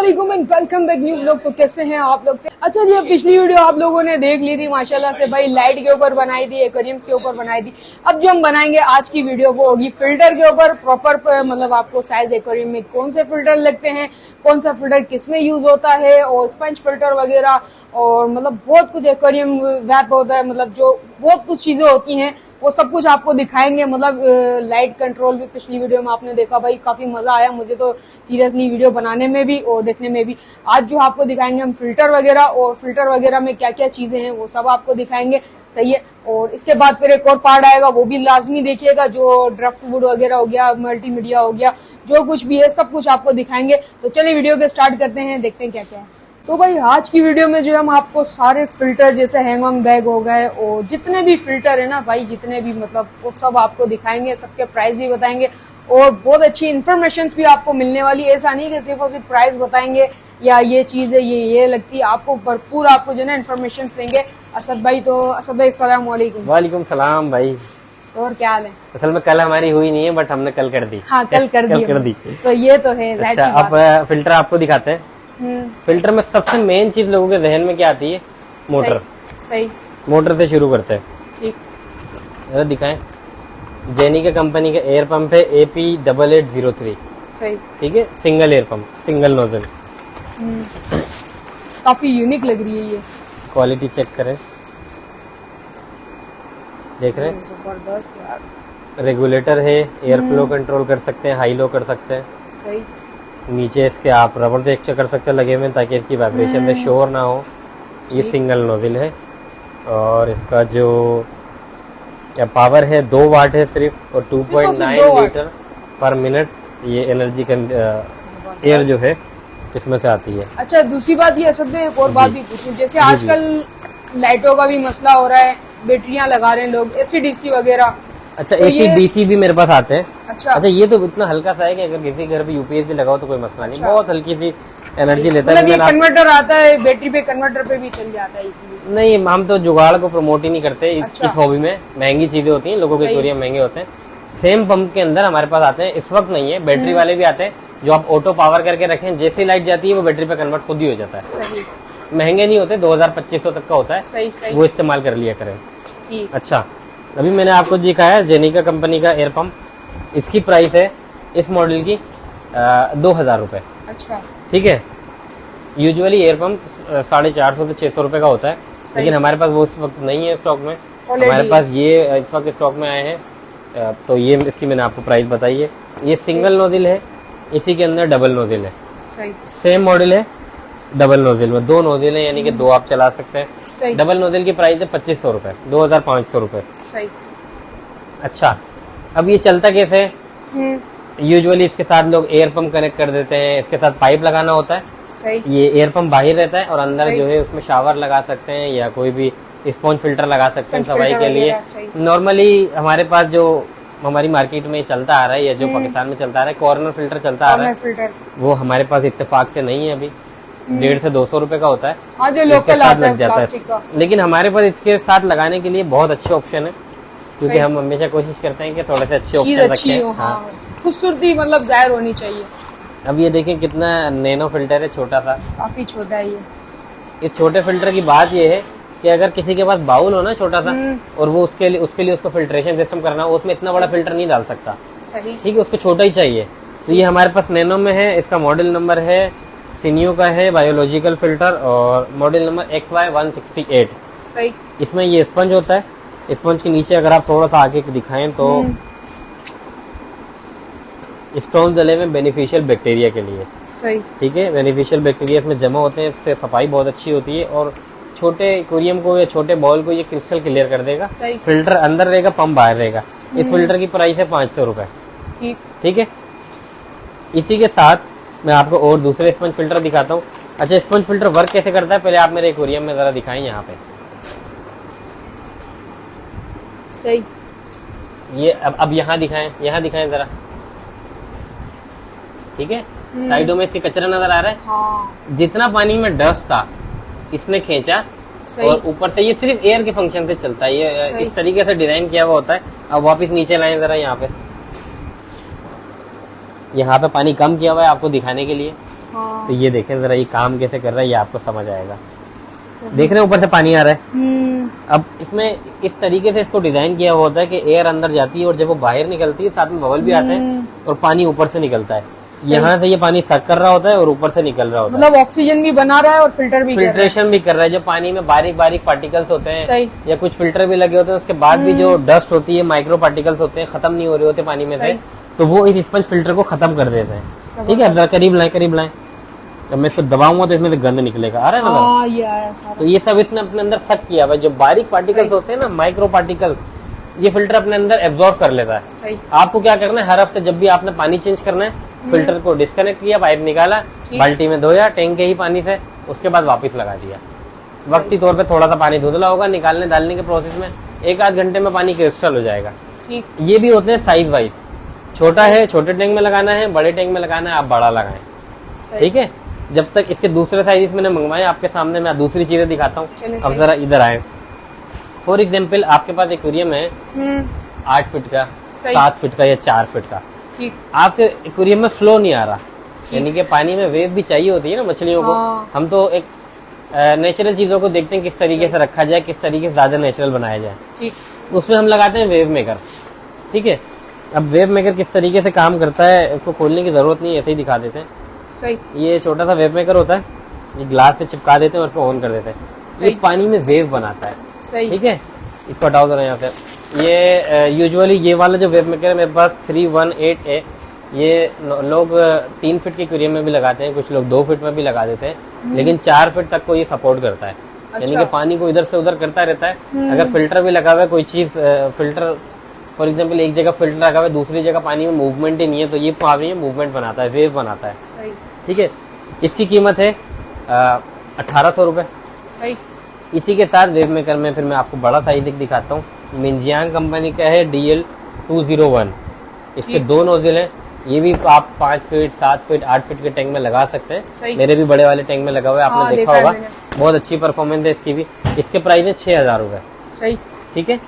अस्सलामुअलैकुम and welcome back new vlog. तो कैसे हैं आप लोग? अच्छा जी, अब पिछली वीडियो आप लोगों ने देख ली थी माशाल्लाह से भाई, लाइट के ऊपर बनाई थी, एक्वेरियम्स के ऊपर बनाई थी। अब जो हम बनाएंगे आज की वीडियो वो होगी फिल्टर के ऊपर, प्रॉपर मतलब आपको साइज एक्वेरियम में कौन से फिल्टर लगते हैं, कौन सा फिल्टर किस में यूज होता है, और स्पंज फिल्टर वगैरह, और मतलब बहुत कुछ एक्वेरियम वैप होता है, मतलब जो बहुत कुछ चीजें होती हैं वो सब कुछ आपको दिखाएंगे। मतलब लाइट कंट्रोल भी पिछली वीडियो में आपने देखा भाई, काफी मजा आया मुझे तो सीरियसली वीडियो बनाने में भी और देखने में भी। आज जो आपको दिखाएंगे हम फिल्टर वगैरह, और फिल्टर वगैरह में क्या क्या चीजें हैं वो सब आपको दिखाएंगे, सही है। और इसके बाद फिर एक और पार्ट आएगा, वो भी लाजमी देखिएगा, जो ड्राफ्ट वुड वगैरह हो गया, मल्टीमीडिया हो गया, जो कुछ भी है सब कुछ आपको दिखाएंगे। तो चलिए वीडियो के स्टार्ट करते हैं, देखते हैं क्या क्या है। तो भाई आज की वीडियो में जो हम आपको सारे फिल्टर जैसे हैंगऑन बैग हो गए और जितने भी फिल्टर है ना भाई, जितने भी मतलब वो सब आपको दिखाएंगे, सबके प्राइस भी बताएंगे और बहुत अच्छी इन्फॉर्मेशन भी आपको मिलने वाली। ऐसा नहीं कि सिर्फ और सिर्फ प्राइस बताएंगे या ये चीज है ये लगती है, आपको भरपूर आपको जो है ना इन्फॉर्मेशन देंगे। असद भाई, तो असद भाई अस्सलाम वालेकुम। वालेकुम सलाम भाई। और क्या हाल है? असल में कल हमारी हुई नहीं है, बट हमने कल कर दी। हाँ कल कर दी। तो ये तो है। अच्छा, अब फिल्टर आपको दिखाते हैं। फिल्टर में सबसे मेन चीज लोगों के जहन में क्या आती है? मोटर। सही। मोटर से शुरू करते हैं। ठीक, जरा दिखाएं। जेनी के कंपनी का एयर पंप है AP8803। सही। ठीक है, single air pump, single nozzle. काफी यूनिक लग रही है ये। क्वालिटी चेक करें, देख रहे हैं? जबरदस्त यार। रेगुलेटर है, एयर फ्लो कंट्रोल कर सकते हैं, हाई लो कर सकते हैं। सही। नीचे इसके आप रबर चेक कर सकते हैं लगे हुए, ताकि इसकी वाइब्रेशन से शोर ना हो। ये सिंगल नोजल है और इसका जो पावर है 2 वाट है सिर्फ, और 2.9 लीटर पर मिनट ये एनर्जी एयर जो है इसमें से आती है। अच्छा, दूसरी बात ये असल में एक और बात भी पूछूं, जैसे आजकल लाइटों का भी मसला हो रहा है, बैटरियां लगा रहे हैं लोग, AC/DC वगैरह। अच्छा, तो AC/DC भी मेरे पास आते हैं। अच्छा, ये तो इतना हल्का सा है कि अगर किसी घर पे UPS भी लगाओ तो कोई मसला नहीं। बहुत हल्की सी एनर्जी लेता है। मतलब ये कन्वर्टर आता है, बैटरी पे कन्वर्टर पे भी चल जाता है इसलिए। नहीं, हम तो जुगाड़ को प्रमोट ही नहीं करते इस हॉबी में। महंगी चीजें होती हैं, लोगों के एक्वेरियम महंगे होते हैं। सेम पंप के अंदर हमारे पास आते हैं, इस वक्त नहीं है, बैटरी वाले भी आते हैं, जो आप ऑटो पावर करके रखें, जैसी लाइट जाती है वो बैटरी पे कन्वर्ट खुद ही हो जाता है। सही। महंगे नहीं होते, 2000-2500 तक का होता है। सही। वो इस्तेमाल कर लिया करें। ठीक। अच्छा, अभी मैंने आपको दिखाया जेनिका कंपनी का एयर पंप। इसकी प्राइस है इस मॉडल की 2000 रुपए। अच्छा, ठीक है। यूजुअली एयर पंप 450 से 600 रुपए का होता है, लेकिन हमारे पास वो इस वक्त नहीं है स्टॉक में। हमारे पास ये इस वक्त स्टॉक में आए हैं, तो ये इसकी मैंने आपको प्राइस बताई है। ये सिंगल नोजल है, इसी के अंदर डबल नोजल है। सही। सेम मॉडल है, डबल नोजल में 2 नोजल है, यानी कि 2 आप चला सकते हैं। सही। डबल नोजल की प्राइस है 2500 रुपए, 2500 रुपए। सही। अच्छा, अब ये चलता कैसे है? यूजुअली इसके साथ लोग एयर पंप कनेक्ट कर देते हैं, इसके साथ पाइप लगाना होता है। सही। ये एयर पंप बाहर रहता है और अंदर जो है उसमें शावर लगा सकते हैं या कोई भी स्पॉन्ज फिल्टर लगा सकते हैं सफाई के लिए। नॉर्मली हमारे पास जो हमारी मार्केट में चलता आ रहा है या जो पाकिस्तान में चलता आ रहा है, कॉर्नर फिल्टर चलता आ रहा है, वो हमारे पास इत्तेफाक से नहीं है अभी। 150 से 200 रुपए का होता है। हाँ, जो लोकल आता है प्लास्टिक का। लेकिन हमारे पास इसके साथ लगाने के लिए बहुत अच्छे ऑप्शन है, क्योंकि हम हमेशा कोशिश करते हैं कि थोड़े से अच्छे ऑप्शन रखें। हाँ, खूबसूरती मतलब जाहिर होनी चाहिए। अब ये देखें कितना नैनो फिल्टर है, छोटा सा, काफी छोटा है ये। इस छोटे फिल्टर की बात ये है कि अगर किसी के पास बाउल हो ना छोटा सा, और वो उसके लिए उसको फिल्ट्रेशन सिस्टम करना हो, उसमें इतना बड़ा फिल्टर नहीं डाल सकता। सही। ठीक है, उसको छोटा ही चाहिए। तो ये हमारे पास नैनो में है, इसका मॉडल नंबर है सिनियो का है, बायोलॉजिकल फिल्टर, और मॉडल नंबर XY168। सही। इसमें ये स्पंज होता है। स्पंज के नीचे अगर आप थोड़ा सा आगे दिखाएं तो स्टोन जले में बेनिफिशियल बैक्टीरिया के लिए। सही। ठीक है, बेनिफिशियल बैक्टीरिया इसमें जमा होते हैं, इससे सफाई बहुत अच्छी होती है, और छोटे एक्वेरियम को या छोटे बॉल को ये क्रिस्टल क्लियर कर देगा। फिल्टर अंदर रहेगा, पंप बाहर रहेगा। इस फिल्टर की प्राइस है 500 रुपए। ठीक है। इसी के साथ मैं आपको और दूसरे स्पंज फिल्टर दिखाता हूँ। अच्छा, स्पंज फिल्टर वर्क कैसे करता है पहले आप मेरे एक्वेरियम में जरा दिखाएं। यहाँ पे सही। ये अब यहाँ दिखाएं जरा। ठीक है, साइडों में इसके कचरा नजर आ रहा है। हाँ। जितना पानी में डस्ट था इसने खींचा, और ऊपर से ये सिर्फ एयर के फंक्शन से चलता है। ये इस तरीके से डिजाइन किया हुआ होता है। अब वापस नीचे लाएं जरा। यहाँ पे पानी कम किया हुआ है आपको दिखाने के लिए। हाँ। तो ये देखें जरा ये काम कैसे कर रहा है, ये आपको समझ आएगा। देख रहे हैं ऊपर से पानी आ रहा है। अब इसमें इस तरीके से इसको डिजाइन किया हुआ होता है कि एयर अंदर जाती है और जब वो बाहर निकलती है साथ में बबल भी आते हैं और पानी ऊपर से निकलता है। यहाँ से ये पानी सक कर रहा होता है और ऊपर से निकल रहा होता है। मतलब ऑक्सीजन भी बना रहा है और फिल्ट्रेशन भी कर रहा है। जो पानी में बारीक बारीक पार्टिकल्स होते हैं सही। या कुछ फिल्टर भी लगे होते हैं, उसके बाद भी जो डस्ट होती है, माइक्रो पार्टिकल्स होते हैं, खत्म नहीं हो रहे होते पानी में से, तो वो इस स्पंज फिल्टर को खत्म कर देते हैं। ठीक है, अब करीब लाएं। जब मैं इसको दबाऊंगा तो इसमें से गंद निकलेगा। आ रहा है ना? ये आया सारा। तो ये सब इसने अपने अंदर सक किया हुआ। जो बारीक पार्टिकल्स होते हैं ना, माइक्रो पार्टिकल्स, ये फिल्टर अपने अंदर एब्जॉर्ब कर लेता है। सही। आपको क्या करना है, हर हफ्ते जब भी आपने पानी चेंज करना है, फिल्टर को डिस्कनेक्ट किया, पाइप निकाला, बाल्टी में धोया टैंक के ही पानी से, उसके बाद वापस लगा दिया। वक्ती तौर पे थोड़ा सा पानी धुंधला होगा, निकालने डालने के प्रोसेस में 1-8 घंटे में पानी क्रिस्टल हो जाएगा। ठीक। ये भी होते हैं साइज वाइज, छोटा है छोटे टैंक में लगाना है, बड़े टैंक में लगाना है आप बड़ा लगाएं। ठीक है, जब तक इसके दूसरे साइज मैंने मंगवाए आपके सामने, मैं दूसरी चीजें दिखाता हूँ। अब जरा इधर आए। फॉर एग्जाम्पल आपके पास एक्वेरियम है 8 फीट का, 7 फीट का या 4 फीट का। आपके एक्वेरियम में फ्लो नहीं आ रहा, यानी कि पानी में वेव भी चाहिए होती है ना मछलियों को। हम तो एक नेचुरल चीजों को देखते हैं किस तरीके से रखा जाए, किस तरीके से ज्यादा नेचुरल बनाया जाए। उसमें हम लगाते हैं वेव मेकर। ठीक है, अब वेव मेकर किस तरीके से काम करता है उसको खोलने की जरूरत नहीं, ऐसे ही दिखा देते हैं। सही। ये छोटा सा वेव मेकर होता है, ये ग्लास पे चिपका देते हैं और उसको ऑन कर देते हैं। ये पानी में वेव बनाता है। सही। ठीक है, इसको हटाओ जरा यहाँ से। ये यूजुअली ये वाला जो वेव मेकर है मेरे पास 318 है। ये लोग 3 फीट के एक्वेरियम में भी लगाते हैं, कुछ लोग 2 फीट में भी लगा देते हैं, लेकिन 4 फीट तक को ये सपोर्ट करता है। यानी कि पानी को इधर से उधर करता रहता है। अगर फिल्टर भी लगा हुआ है, कोई चीज फिल्टर फॉर एग्जाम्पल एक जगह फिल्टर लगा हुआ है, दूसरी जगह पानी में मूवमेंट ही नहीं है, तो ये पानी में मूवमेंट बनाता है, वेव बनाता है। सही। ठीक है, इसकी कीमत है 1800 रुपए। सही। इसी के साथ वेव मेकर में फिर मैं आपको बड़ा साइज दिखाता हूँ। मिंजियांग कंपनी का है DL201। इसके 2 नोजल हैं। ये भी आप 5 फीट, 7 फीट, 8 फीट के टैंक में लगा सकते हैं। मेरे भी बड़े वाले टैंक में लगा हुआ है, आपने देखा होगा। बहुत अच्छी परफॉर्मेंस है इसकी भी। इसके प्राइस है 6000 रुपए। सही। ठीक है।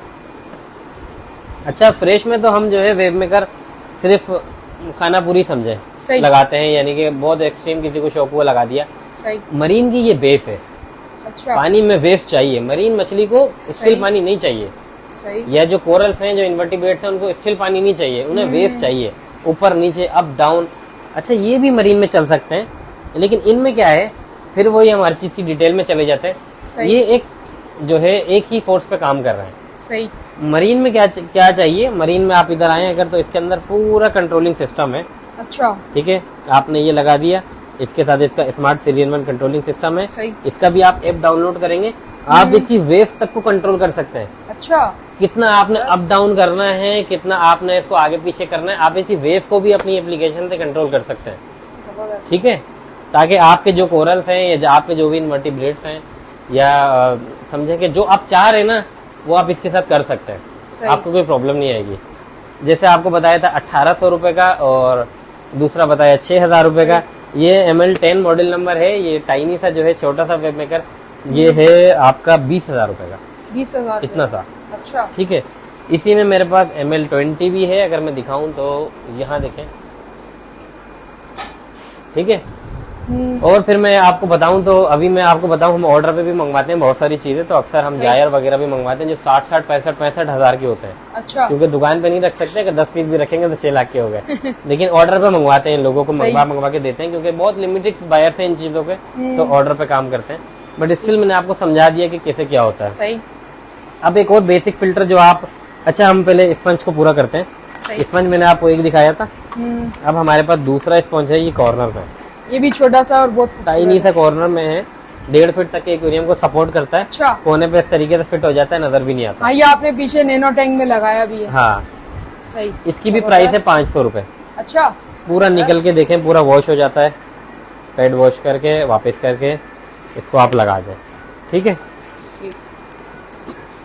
अच्छा, फ्रेश में तो हम जो है वेव मेकर सिर्फ खाना पूरी समझे लगाते हैं, यानी कि बहुत एक्सट्रीम किसी को शौक हुआ लगा दिया। सही। मरीन की ये बेस है। अच्छा। पानी में वेव चाहिए, मरीन मछली को स्टिल पानी नहीं चाहिए। सही। या जो कोरल्स हैं, जो इन्वर्टिब्रेट्स हैं, उनको स्टिल पानी नहीं चाहिए, उन्हें वेव चाहिए, ऊपर नीचे अप डाउन। अच्छा, ये भी मरीन में चल सकते हैं, लेकिन इनमें क्या है, फिर वही हम हर चीज की डिटेल में चले जाते हैं। ये एक जो है एक ही फोर्स पे काम कर रहे हैं। सही। मरीन में क्या चाहिए, मरीन में आप इधर आए अगर, तो इसके अंदर पूरा कंट्रोलिंग सिस्टम है। अच्छा। ठीक है, आपने ये लगा दिया, इसके साथ इसका स्मार्ट सीरियल 1 कंट्रोलिंग सिस्टम है। इसका भी आप ऐप डाउनलोड करेंगे, आप इसकी वेव तक को कंट्रोल कर सकते हैं। अच्छा। कितना आपने अप डाउन करना है, कितना आपने इसको आगे पीछे करना है, आप इसकी वेव को भी अपनी एप्लीकेशन से कंट्रोल कर सकते हैं। ठीक है, ताकि आपके जो कोरल्स हैं या आपके जो भी इन्वर्टिब्रेट्स हैं, या समझे कि जो आप चाह रहे हैं ना, वो आप इसके साथ कर सकते हैं। आपको कोई प्रॉब्लम नहीं आएगी। जैसे आपको बताया था 1800 रुपए का, और दूसरा बताया 6000 रुपए का। ये ML10 मॉडल नंबर है। ये टाइनी सा जो है छोटा सा वेव मेकर, ये है आपका 20,000 रुपए का। 20,000 इतना सा। अच्छा। ठीक है, इसी में मेरे पास ML20 भी है, अगर मैं दिखाऊं तो यहाँ देखें। ठीक है, और फिर मैं आपको बताऊं तो अभी मैं आपको बताऊं, हम ऑर्डर पे भी मंगवाते हैं बहुत सारी चीजें। तो अक्सर हम जायर वगैरह भी मंगवाते हैं जो 60, 65 हजार के होते हैं। अच्छा। क्योंकि दुकान पे नहीं रख सकते, अगर 10 पीस भी रखेंगे तो 6 लाख के हो गए। लेकिन ऑर्डर पे मंगवाते हैं, लोगों को मंगवा के देते हैं, क्योंकि बहुत लिमिटेड बायर्स हैं इन चीजों के, तो ऑर्डर पे काम करते हैं। बट स्टिल मैंने आपको समझा दिया कि कैसे क्या होता है। सही। अब एक और बेसिक फिल्टर जो आप, अच्छा हम पहले स्पंज को पूरा करते हैं। स्पंज मैंने आपको एक दिखाया था। अब हमारे पास दूसरा स्पंज है, ये कॉर्नर में। ये भी छोटा सा और बहुत टाइनी सा कॉर्नर में है, 1.5 फीट तक के एक्वेरियम को सपोर्ट करता है। अच्छा। कोने पे इस तरीके से फिट हो जाता है, नजर भी नहीं आता। हाँ, ये आपने पीछे नैनो टैंक में लगाया भी है। हाँ। सही। इसकी भी प्राइस है 500 रुपए। अच्छा। पूरा निकल के देखें, पूरा वॉश हो जाता है, पैड वॉश करके वापस करके इसको आप लगा दें। ठीक है,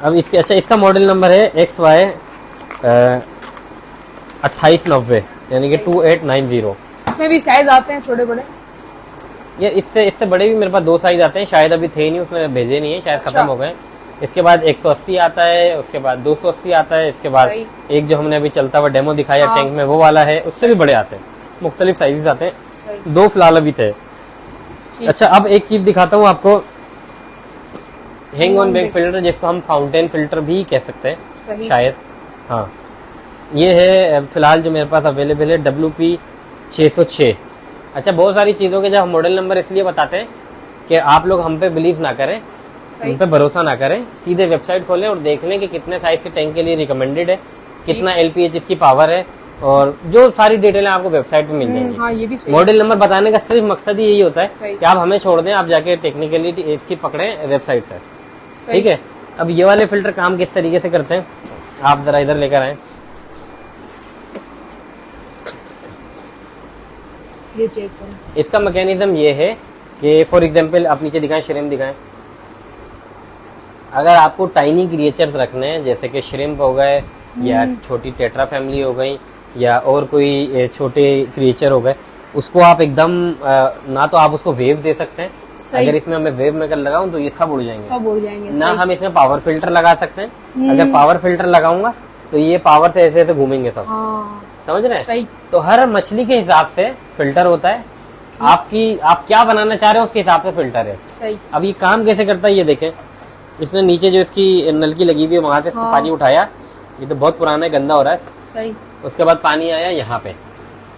अब इसके, अच्छा इसका मॉडल नंबर है XY 2890, यानी कि 2890। इसमें भी साइज आते हैं छोटे बड़े? ये इससे बड़े भी मेरे पास 2 साइज आते हैं, शायद अभी थे नहीं, उसमें भेजे नहीं है, शायद खत्म हो गए। इसके बाद 180 आता है, उसके बाद 280 आता है, इसके बाद एक जो हमने अभी चलता हुआ डेमो दिखाया टैंक में, वो वाला है। उससे भी बड़े आते हैं, मुख्तलिफ साइजेस आते हैं। 2 फिलहाल अभी थे। अच्छा, अब एक चीज दिखाता हूँ आपको, हैंग ऑन बैक फिल्टर, जिसको हम फाउंटेन फिल्टर भी कह सकते हैं शायद। हाँ, ये है फिलहाल जो मेरे पास अवेलेबल है WP 606। अच्छा, बहुत सारी चीजों के जब हम मॉडल नंबर इसलिए बताते हैं कि आप लोग हम पे बिलीव ना करें, हम पे भरोसा ना करें, सीधे वेबसाइट खोलें और देख लें कि कितने साइज के टैंक के लिए रिकमेंडेड है, कितना LPH इसकी पावर है, और जो सारी डिटेलें आपको वेबसाइट पे मिल जाएंगी। हाँ, ये भी सही। मॉडल नंबर बताने का सिर्फ मकसद ही यही होता है कि आप हमें छोड़ दें, आप जाके टेक्निकली इसकी पकड़ें वेबसाइट से। ठीक है, अब ये वाले फिल्टर काम किस तरीके से करते हैं, आप जरा इधर लेकर आए। ये चेक करें। इसका मैकेनिज्म ये है कि फॉर एग्जांपल आप नीचे दिखाएं, श्रिम्प दिखाएं। अगर आपको टाइनी क्रिएचर्स रखने हैं, जैसे कि श्रिम्प हो गए या छोटी टेट्रा फैमिली हो गई या और कोई छोटे क्रिएचर हो गए, उसको आप एकदम ना तो आप उसको वेव दे सकते हैं, अगर इसमें हमें वेव मेकर लगाऊं तो ये सब उड़ जाएंगे, ना हम इसमें पावर फिल्टर लगा सकते हैं, अगर पावर फिल्टर लगाऊंगा तो ये पावर से ऐसे ऐसे घूमेंगे सब। समझ रहे हैं? तो हर मछली के हिसाब से फिल्टर होता है, आप क्या बनाना चाह रहे हो उसके हिसाब से फिल्टर है। सही। अब ये काम कैसे करता है ये देखें, इसने नीचे जो इसकी नलकी लगी हुई है वहां से पानी उठाया, ये तो बहुत पुराना है, गंदा हो रहा है। सही। उसके बाद पानी आया यहाँ पे,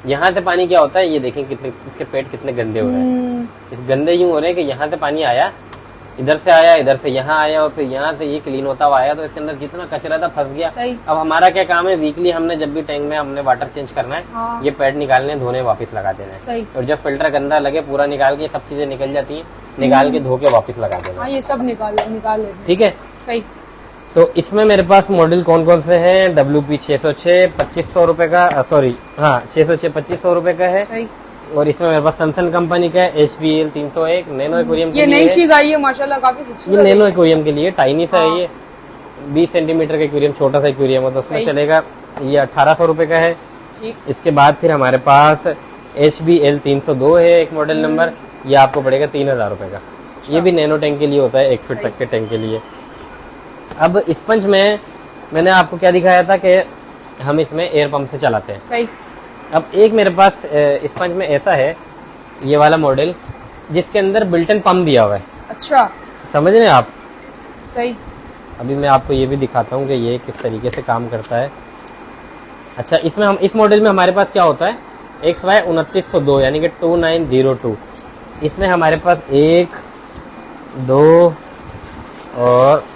यहाँ से पानी क्या होता है ये देखें, कितने इसके पेट कितने गंदे हो रहे हैं। इस गंदे यूं हो रहे हैं कि यहाँ से पानी आया, इधर से आया, इधर से यहाँ आया और फिर यहाँ से ये क्लीन होता हुआ आया, तो इसके अंदर जितना कचरा था फंस गया। अब हमारा क्या काम है, वीकली हमने जब भी टैंक में हमने वाटर चेंज करना है, ये पैड निकालने धोने वापस लगा देना है, और जब फिल्टर गंदा लगे पूरा निकाल के सब चीजें निकल जाती है, निकाल के धो के वापस लगा देना। ये सब निकाल लेते। ठीक है, सही। तो इसमें मेरे पास मॉडल कौन कौन से हैं, WP 606 2500 रुपए का, सॉरी हाँ 606 2500 रुपए का है। सही। और इसमें मेरे पास सैमसंग कंपनी का है HPL 301 नैनो एक्वेरियम। ये नई चीज आई है माशाल्लाह, काफी खूबसूरत। ये नैनो एक्वेरियम के लिए टाइनी सा है, ये 20 सेंटीमीटर का एक्वेरियम, छोटा सा एक्वेरियम है, तो उसमें चलेगा। ये 1800 रुपए का है। इसके बाद फिर हमारे पास HBL 302 है एक मॉडल नंबर, ये आपको पड़ेगा 3000 रुपए का। ये भी नैनो टैंक के लिए होता है, 1 फीट तक के टैंक के लिए। अब स्पंज में मैंने आपको क्या दिखाया था कि हम इसमें एयर पंप से चलाते हैं। सही। अब एक मेरे पास स्पंज में ऐसा है, ये वाला मॉडल, जिसके अंदर बिल्ट इन पंप दिया हुआ है। अच्छा, समझ रहे हैं आप? सही। अभी मैं आपको ये भी दिखाता हूँ कि ये किस तरीके से काम करता है। अच्छा, इसमें हम इस मॉडल में हमारे पास क्या होता है, XY 2902 यानी कि 2902। इसमें हमारे पास 1 2 और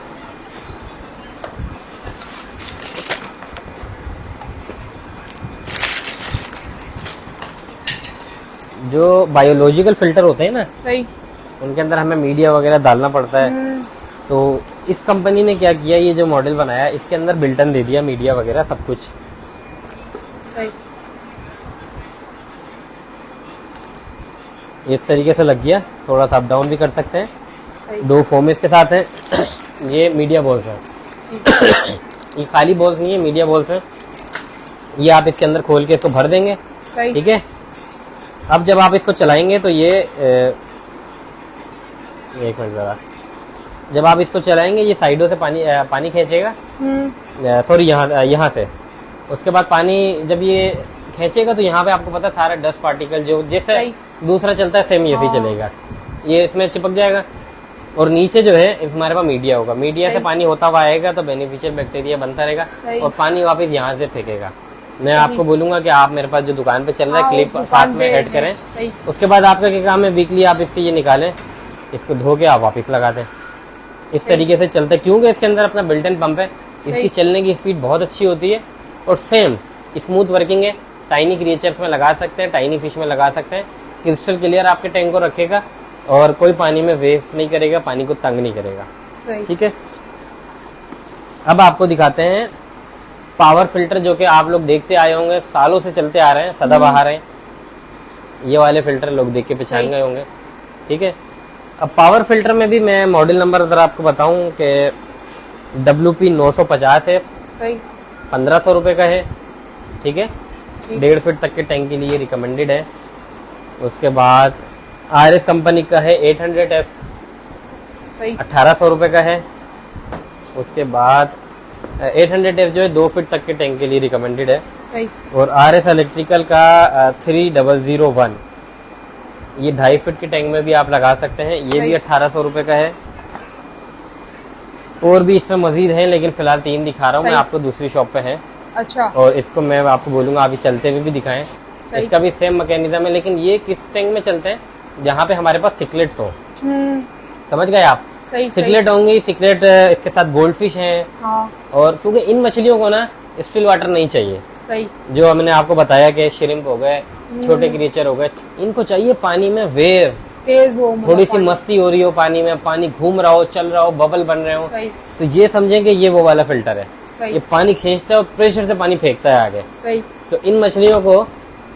जो बायोलॉजिकल फिल्टर होते हैं ना, सही, उनके अंदर हमें मीडिया वगैरह डालना पड़ता है। तो इस कंपनी ने क्या किया, ये जो मॉडल बनाया इसके अंदर बिल्टन दे दिया, मीडिया वगैरह सब कुछ। सही। इस तरीके से लग गया, थोड़ा सा अप डाउन भी कर सकते हैं। सही। 2 फोम इसके साथ हैं। ये मीडिया बॉल्स हैं, ये खाली बॉल्स नहीं है, मीडिया बॉल्स हैं। ये आप इसके अंदर खोल के इसको भर देंगे। सही। ठीक है, अब जब आप इसको चलाएंगे तो ये एक मिनट जरा, जब आप इसको चलाएंगे ये साइडों से पानी खींचेगा, सॉरी यहाँ से। उसके बाद पानी जब ये खींचेगा तो यहाँ पे आपको पता है सारा डस्ट पार्टिकल जो जैसे दूसरा चलता है सेम ये भी चलेगा, ये इसमें चिपक जाएगा। और नीचे जो है हमारे पास मीडिया होगा, मीडिया से पानी होता हुआ आएगा तो बेनिफिशियल बैक्टीरिया बनता रहेगा और पानी वापस यहाँ से फेंकेगा। मैं आपको बोलूंगा कि आप मेरे पास जो दुकान पे चल रहा है क्लिप साथ में ऐड करें। उसके बाद आपका क्या काम है, वीकली आप इसके ये निकालें, इसको धो के आप वापस लगा दें। इस तरीके से चलता है क्योंकि इसके अंदर अपना बिल्ट इन पंप है, इसकी चलने की स्पीड बहुत अच्छी होती है और सेम स्मूथ वर्किंग है। टाइनी क्रिएचर्स में लगा सकते हैं, टाइनी फिश में लगा सकते हैं। क्रिस्टल क्लियर आपके टैंक को रखेगा और कोई पानी में वेव नहीं करेगा, पानी को तंग नहीं करेगा। ठीक है, अब आपको दिखाते हैं पावर फिल्टर, जो कि आप लोग देखते आए होंगे, सालों से चलते आ रहे हैं, सदाबहार हैं। ये वाले फिल्टर लोग देख के पहचान गए होंगे। ठीक है, अब पावर फिल्टर में भी मैं मॉडल नंबर अगर आपको बताऊं कि WP 950 है। सही। 1500 रुपए का है। ठीक है, 1.5 फीट तक के टैंक के लिए रिकमेंडेड है। उसके बाद RS कंपनी का है 800F, 1800 रुपए का है। उसके बाद 800F जो है 2 फीट तक के टैंक के लिए रिकमेंडेड है। सही। और RS इलेक्ट्रिकल का 3001 ये 2.5 फीट के टैंक में भी आप लगा सकते हैं। ये भी 1800 रुपए का है। और भी इसमें मजीद है, लेकिन फिलहाल 3 दिखा रहा हूँ मैं आपको, दूसरी शॉप पे है। अच्छा। और इसको मैं आपको बोलूंगा अभी चलते हुए भी दिखाएं। इसका भी सेम मैकेनिज्म है, लेकिन ये किस टैंक में चलते हैं जहाँ पे हमारे पास सिकलेट्स हो। समझ गए आप? सिकलेट होंगे, सिकलेट इसके साथ गोल्ड फिश है। हाँ। और क्योंकि इन मछलियों को ना स्टिल वाटर नहीं चाहिए। सही। जो हमने आपको बताया कि श्रिम्प हो गए, छोटे क्रिएचर हो गए, इनको चाहिए पानी में वेव तेज हो, थोड़ी सी मस्ती हो रही हो पानी में, पानी घूम रहा हो, चल रहा हो, बबल बन रहे हो। सही। तो ये समझें कि ये वो वाला फिल्टर है। सही। ये पानी खींचता है और प्रेशर से पानी फेंकता है आगे। सही। तो इन मछलियों को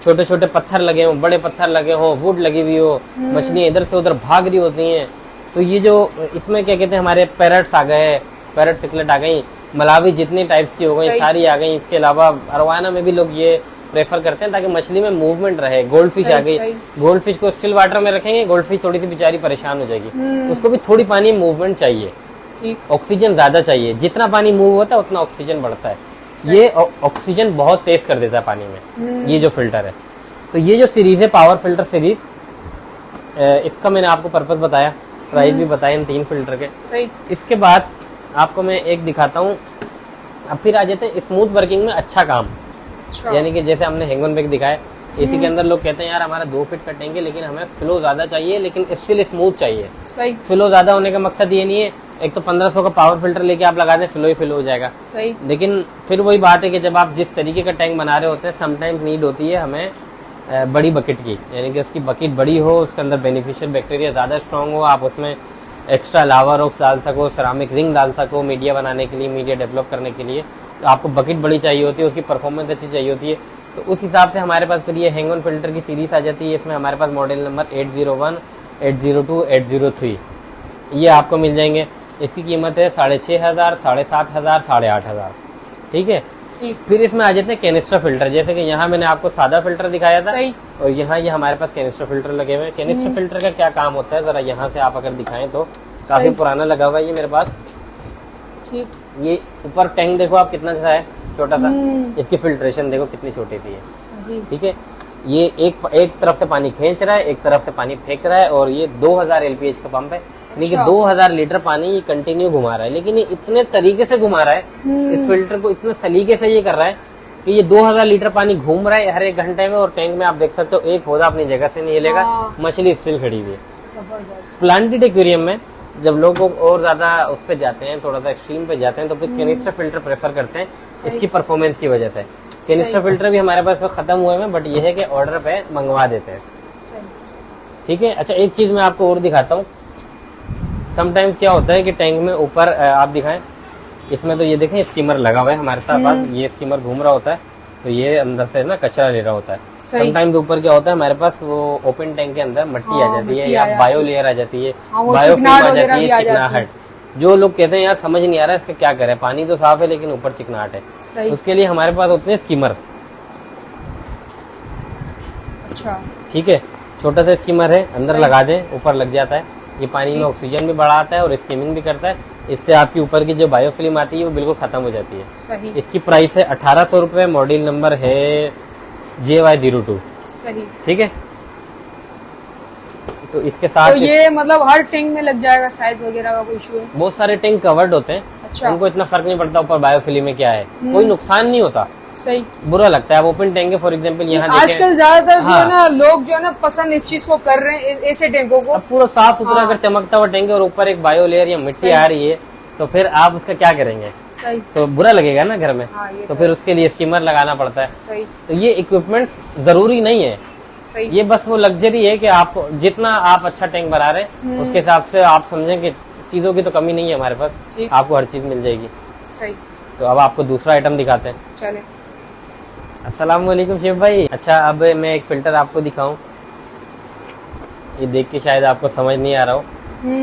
छोटे छोटे पत्थर लगे हो, बड़े पत्थर लगे हो, वुड लगी हुई हो, मछलियां इधर से उधर भाग रही होती हैं, तो ये जो इसमें क्या कहते हैं, हमारे पैरट्स आ गए, पैरट सिकलेट आ गई, मलावी जितनी टाइप्स की हो गई सारी आ गई। इसके अलावा अरवाना में भी लोग ये प्रेफर करते हैं ताकि मछली में मूवमेंट रहे। गोल्ड फिश आ गई, गोल्ड फिश को स्टिल वाटर में रखेंगे, गोल्ड फिश थोड़ी सी बेचारी परेशान हो जाएगी, उसको भी थोड़ी पानी मूवमेंट चाहिए, ऑक्सीजन ज्यादा चाहिए। जितना पानी मूव होता है उतना ऑक्सीजन बढ़ता है। ये ऑक्सीजन बहुत तेज कर देता है पानी में, ये जो फिल्टर है। तो ये जो सीरीज है पावर फिल्टर सीरीज, इसका मैंने आपको पर्पस बताया, प्राइस भी बताया इन 3 फिल्टर के। सही। इसके बाद आपको मैं एक दिखाता हूँ। अब फिर आ जाते हैं स्मूथ वर्किंग में अच्छा काम। यानी कि जैसे हमने हैंगन बैग दिखाया, एसी के अंदर लोग कहते हैं यार हमारा 2 फीट का टैंक है लेकिन हमें फ्लो ज्यादा चाहिए, लेकिन स्टिल स्मूथ चाहिए। सही। फ्लो ज्यादा होने का मकसद ये नहीं है, एक तो 1500 का पावर फिल्टर लेके आप लगा दें, फ्लो ही फ्लो हो जाएगा। सही। लेकिन फिर वही बात है कि जब आप जिस तरीके का टैंक बना रहे होते हैं, समटाइम्स नीड होती है हमें बड़ी बकेट की, यानी कि उसकी बकेट बड़ी हो, उसके अंदर बेनिफिशियल बैक्टीरिया ज्यादा स्ट्रांग हो, आप उसमें एक्स्ट्रा लावा रॉक्स डाल सको, सेरामिक रिंग डाल सको मीडिया बनाने के लिए, मीडिया डेवलप करने के लिए। तो आपको बकेट बड़ी चाहिए होती है, उसकी परफॉर्मेंस अच्छी चाहिए होती है। तो उस हिसाब से हमारे पास फिर ये हैंग ऑन फिल्टर की सीरीज आ जाती है। इसमें हमारे पास मॉडल नंबर 801, 802, 803 ये आपको मिल जाएंगे। इसकी कीमत है 6500, 7500, 8500। ठीक है। फिर इसमें आ जाते हैं कैनिस्टर फिल्टर। जैसे कि यहाँ मैंने आपको सादा फिल्टर दिखाया था, और यहाँ ये हमारे पास कैनिस्टर फिल्टर लगे हुए हैं। कैनिस्टर फिल्टर का क्या काम होता है, जरा यहाँ से आप अगर दिखाएं तो काफी पुराना लगा हुआ है ये मेरे पास। ये ऊपर टैंक देखो आप कितना सा है, छोटा सा। इसकी फिल्ट्रेशन देखो कितनी छोटी सी है। ठीक है। ये एक तरफ से पानी खींच रहा है, एक तरफ से पानी फेंक रहा है, और ये 2000 LPH का पंप है। यानी कि 2000 लीटर पानी ये कंटिन्यू घुमा रहा है। लेकिन ये इतने तरीके से घुमा रहा है, इस फिल्टर को इतने सलीके से ये कर रहा है कि ये 2000 लीटर पानी घूम रहा है हर 1 घंटे में। और टैंक में आप देख सकते हो एक पौधा अपनी जगह से नहीं हिलेगा, मछली स्टिल खड़ी हुई है। प्लांटेड एक्वेरियम में जब लोग और ज्यादा उस पे जाते हैं, थोड़ा सा एक्सट्रीम पे जाते हैं, तो फिर कैनिस्टर फिल्टर प्रेफर करते हैं इसकी परफॉर्मेंस की वजह से। कैनिस्टर फिल्टर भी हमारे पास खत्म हुए हैं, बट ये है कि ऑर्डर पे मंगवा देते हैं। ठीक है। अच्छा, एक चीज मैं आपको और दिखाता हूँ। समटाइम्स क्या होता है कि टैंक में ऊपर आप दिखाएं, इसमें तो ये देखें स्कीमर लगा हुआ है हमारे साथ, ये स्कीमर घूम रहा होता है, तो ये अंदर से ना कचरा ले रहा होता है। समटाइम्स ऊपर क्या होता है, हमारे पास वो ओपन टैंक के अंदर मट्टी आ जाती है, या बायो लेयर आ जाती है, बायोफिल्म आ जाती है, चिकनाहट। जो लोग कहते हैं यार समझ नहीं आ रहा है इसका क्या करें, पानी तो साफ है लेकिन ऊपर चिकनाहट है, उसके लिए हमारे पास होते हैं स्कीमर। अच्छा। ठीक है। छोटा सा स्कीमर है, अंदर लगा दें, ऊपर लग जाता है। ये पानी में ऑक्सीजन भी बढ़ाता है और स्कीमिंग भी करता है। इससे आपकी ऊपर की जो बायोफिल्म आती है वो बिल्कुल खत्म हो जाती है। सही। इसकी प्राइस है 1800 रुपए, मॉडल नंबर है JY02। सही। ठीक है। तो इसके साथ तो ये मतलब हर टैंक में लग जाएगा, साइज वगैरह का कोई इशू है? बहुत सारे टैंक कवर्ड होते हैं। अच्छा। उनको इतना फर्क नहीं पड़ता ऊपर बायोफिल्म में क्या है, कोई नुकसान नहीं होता। सही। बुरा लगता है। अब ओपन टैंक है फॉर एग्जाम्पल, यहाँ आजकल ज्यादातर जो है ना लोग जो है ना पसंद इस चीज को कर रहे हैं, ऐसे टैंकों को। अब पूरा साफ सुथरा अगर चमकता हुआ टैंक है और ऊपर एक बायो लेयर या मिट्टी आ रही है, तो फिर आप उसका क्या करेंगे? सही। तो बुरा लगेगा ना घर में। तो फिर उसके लिए स्कीमर लगाना पड़ता है। सही। तो ये इक्विपमेंट्स जरूरी नहीं है। सही। ये बस वो लग्जरी है कि आप जितना आप अच्छा टैंक बना रहे हैं उसके हिसाब से आप समझें कि चीजों की तो कमी नहीं है हमारे पास, आपको हर चीज मिल जाएगी। सही। तो अब आपको दूसरा आइटम दिखाते हैं। चले। अस्सलाम वालेकुम शेफ भाई। अच्छा, अब मैं एक फिल्टर आपको दिखाऊं, ये देख के शायद आपको समझ नहीं आ रहा हो।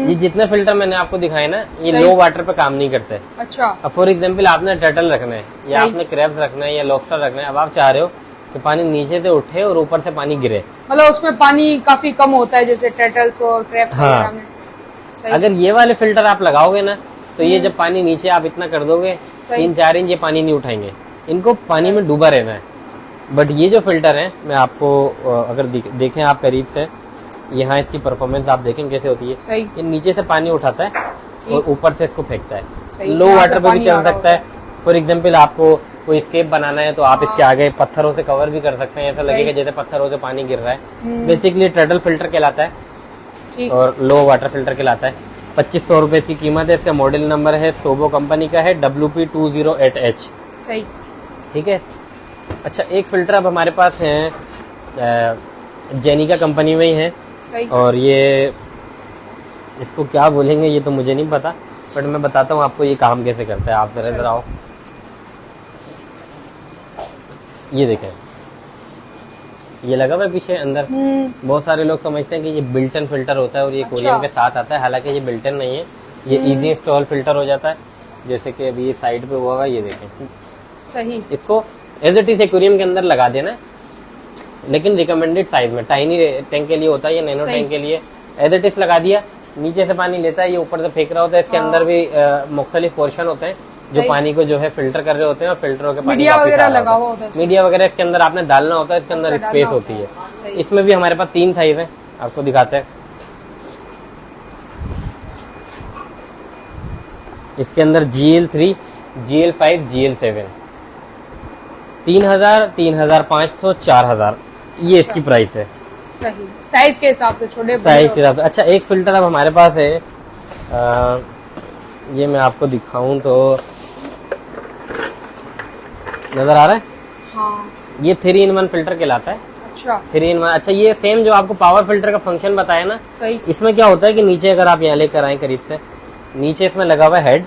ये जितने फिल्टर मैंने आपको दिखाए ना, ये लो वाटर पे काम नहीं करते। अच्छा। अब फॉर एग्जांपल आपने टर्टल रखना है, या आपने क्रैब्स रखना है, या लॉबस्टर रखना है। अब आप चाह रहे हो कि पानी नीचे से उठे और ऊपर से पानी गिरे, मतलब उसमें पानी काफी कम होता है जैसे टर्टल्स और क्रैब्स वगैरह में। सही। अगर ये वाले फिल्टर आप लगाओगे ना, तो ये जब पानी नीचे आप इतना कर दोगे, 3-4 इंच ये पानी नहीं उठाएंगे, इनको पानी में डूबा रहना है। बट ये जो फिल्टर है, मैं आपको अगर देखें आप करीब से, यहाँ इसकी परफॉर्मेंस आप देखें कैसे होती है। सही। ये नीचे से पानी उठाता है और ऊपर से इसको फेंकता है। सही। लो यहाँ वाटर से पे भी पानी आ चल रहा सकता है। फॉर एग्जाम्पल आपको कोई स्केप बनाना है तो आप इसके आगे पत्थरों से कवर भी कर सकते हैं, ऐसा लगेगा जैसे पत्थरों से पानी गिर रहा है। बेसिकली टर्टल फिल्टर कहलाता है ठीक। और लो वाटर फिल्टर कहलाता है। 2500 रुपए इसकी कीमत है। इसका मॉडल नंबर है सोबो कंपनी का है WP208H। सही। ठीक है। अच्छा, एक फिल्टर अब हमारे पास है जेनिका कंपनी में ही है। सही। और ये इसको क्या बोलेंगे ये तो मुझे नहीं पता, बट मैं बताता हूँ आपको ये काम कैसे करता है। आप जरा आओ, ये देखें, ये लगा हुआ है पीछे अंदर। बहुत सारे लोग समझते हैं कि ये बिल्ट इन फिल्टर होता है और ये कोरियम के साथ आता है, हालांकि ये बिल्ट इन नहीं है, ये इजी इंस्टॉल फिल्टर हो जाता है। जैसे कि अभी ये साइड पे हुआ है, ये देखें। सही। इसको एज इट इज एक्वेरियम के अंदर लगा देना है, लेकिन रिकमेंडेड साइज में। टाइनी टैंक के लिए होता है, ये नैनो टैंक के लिए। एज इट इज लगा दिया, नीचे से पानी लेता है, ये ऊपर से फेंक रहा होता है। इसके अंदर भी मुख्तलिफ पोर्शन होते हैं जो पानी को जो है फिल्टर कर रहे होते हैं और फिल्टर होकर पानी मीडिया वगैरह लगा हुआ होता है। मीडिया वगैरह इसके अंदर आपने डालना होता है। इसके अंदर स्पेस होती है। इसमें भी हमारे पास 3 साइज है, आपको दिखाते हैं। इसके अंदर GL3, GL5, GL7, 3000, 3500, 4000 ये इसकी प्राइस है। सही। साइज के हिसाब से, छोटे साइज के हिसाब से। अच्छा, एक फिल्टर अब हमारे पास है, ये मैं आपको दिखाऊं तो नजर आ रहा है। हाँ। ये 3-in-1 फिल्टर कहलाता है। अच्छा। 3-in-1। अच्छा, ये सेम जो आपको पावर फिल्टर का फंक्शन बताया ना, सही। इसमें क्या होता है कि नीचे अगर आप यहाँ लेकर आए करीब से, नीचे इसमें लगा हुआ है हेड।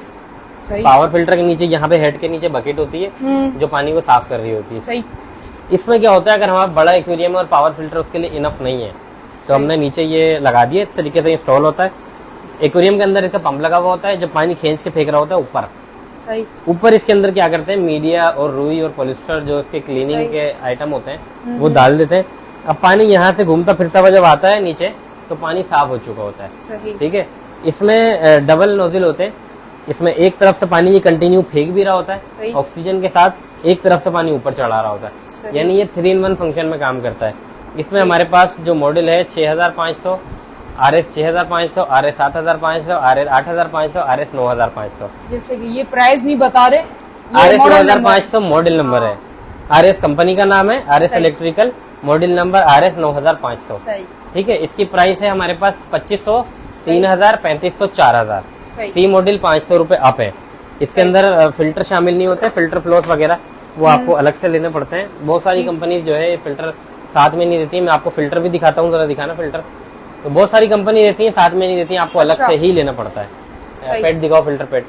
सही। पावर फिल्टर के नीचे, यहाँ पे हेड के नीचे बकेट होती है जो पानी को साफ कर रही होती है। सही। इसमें क्या होता है, अगर हमारा बड़ा एक्वेरियम और पावर फिल्टर उसके लिए इनफ नहीं है तो हमने नीचे ये लगा दिए। इस तरीके से इंस्टॉल होता है। एक्वेरियम के अंदर इसका पंप लगा हुआ होता है, जो पानी खींच के फेंक रहा होता है ऊपर। सही। ऊपर इसके अंदर क्या करते हैं, मीडिया और रुई और पॉलिस्टर जो इसके क्लीनिंग के आइटम होते हैं वो डाल देते हैं। अब पानी यहाँ से घूमता फिरता हुआ जब आता है नीचे तो पानी साफ हो चुका होता है। सही। ठीक है। इसमें डबल नोजल होते हैं। इसमें एक तरफ से पानी ये कंटिन्यू फेंक भी रहा होता है ऑक्सीजन के साथ, एक तरफ से पानी ऊपर चढ़ा रहा होता है। यानी ये 3-in-1 फंक्शन में काम करता है। इसमें हमारे पास जो मॉडल है 6500, RS 6500, RS 7500, RS 8500, RS 9500। जैसे कि ये प्राइस नहीं बता रहे, RS 9500 मॉडल नंबर है। RS कंपनी का नाम है, RS electrical, model number RS 9500। ठीक है। इसकी प्राइस है हमारे पास 2500, 3000, 3500, 4000। सी मॉडल 500 रुपए अप है। इसके अंदर फिल्टर शामिल नहीं होते, फिल्टर फ्लोस वगैरह वो आपको अलग से लेने पड़ते हैं। बहुत सारी कंपनी जो है फिल्टर साथ में नहीं देती। मैं आपको फिल्टर भी दिखाता हूँ, जरा दिखाना फिल्टर। तो बहुत सारी कंपनी देती है, साथ में नहीं देती है, आपको अलग से ही लेना पड़ता है। पेट दिखाओ, फिल्टर पेट।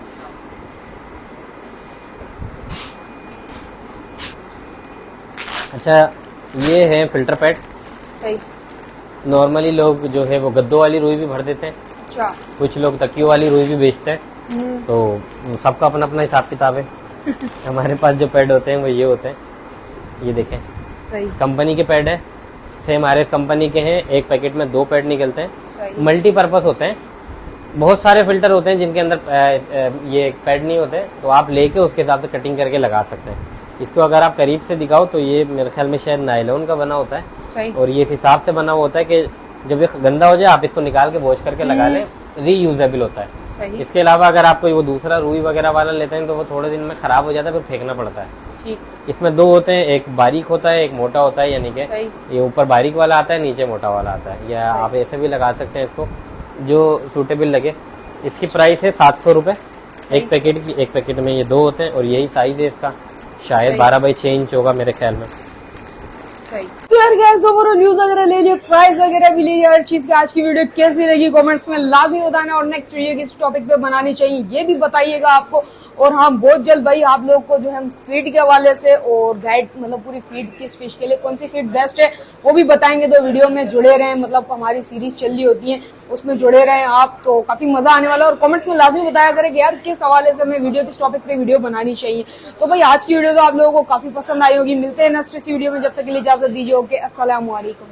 अच्छा, ये है फिल्टर पेट। सही। नॉर्मली लोग जो है वो गद्दों वाली रुई भी भर देते हैं। अच्छा। कुछ लोग तकियों वाली रुई भी बेचते हैं। तो सबका अपना अपना हिसाब किताब है। हमारे पास जो पैड होते हैं वो ये होते हैं, ये देखें। सही। कंपनी के पैड है, सेम RS कंपनी के हैं। एक पैकेट में 2 पैड निकलते हैं। सही। मल्टीपर्पज होते हैं। बहुत सारे फिल्टर होते हैं जिनके अंदर ये पैड नहीं होते, तो आप लेके उसके हिसाब से कटिंग करके लगा सकते हैं। इसको अगर आप करीब से दिखाओ तो ये मेरे ख्याल में शायद नायलॉन का बना होता है। सही। और ये इस हिसाब से बना हुआ होता है कि जब ये गंदा हो जाए आप इसको निकाल के वॉश करके लगा लें, रीयूजेबल होता है। सही। इसके अलावा अगर आप कोई वो दूसरा रुई वगैरह वाला लेते हैं तो वो थोड़े दिन में खराब हो जाता है, फिर फेंकना पड़ता है। ठीक। इसमें 2 होते हैं, एक बारीक होता है, एक मोटा होता है। यानी कि ये ऊपर बारीक वाला आता है, नीचे मोटा वाला आता है। या आप ऐसे भी लगा सकते हैं इसको, जो सूटेबल लगे। इसकी प्राइस है 700 रुपए एक पैकेट की। एक पैकेट में ये 2 होते हैं और यही साइज है इसका, शायद 12x6 इंच होगा मेरे ख्याल में। सही। तो यार गैस ओवरऑल न्यूज वगैरह ले लिए, प्राइस वगैरह भी ले लिए, हर चीज की। आज की वीडियो कैसी लगी कमेंट्स में लाजमी बताना, और नेक्स्ट वीडियो किस टॉपिक पे बनानी चाहिए ये भी बताइएगा आपको। और हाँ, बहुत जल्द भाई आप लोग को जो है फीड के हवाले से और गाइड, मतलब पूरी फीड किस फिश के लिए कौन सी फीड बेस्ट है वो भी बताएंगे। तो वीडियो में जुड़े रहें, मतलब हमारी सीरीज चल रही होती है उसमें जुड़े रहें आप, तो काफी मजा आने वाला है। और कमेंट्स में लाजमी बताया करें कि यार किस हवाले से हमें वीडियो, किस टॉपिक पे वीडियो बनानी चाहिए। तो भाई आज की वीडियो तो आप लोगों को काफी पसंद आई होगी। मिलते हैं नेक्स्ट वीडियो में, जब तक के लिए इजाजत दीजिए। ओके, अस्सलाम वालेकुम।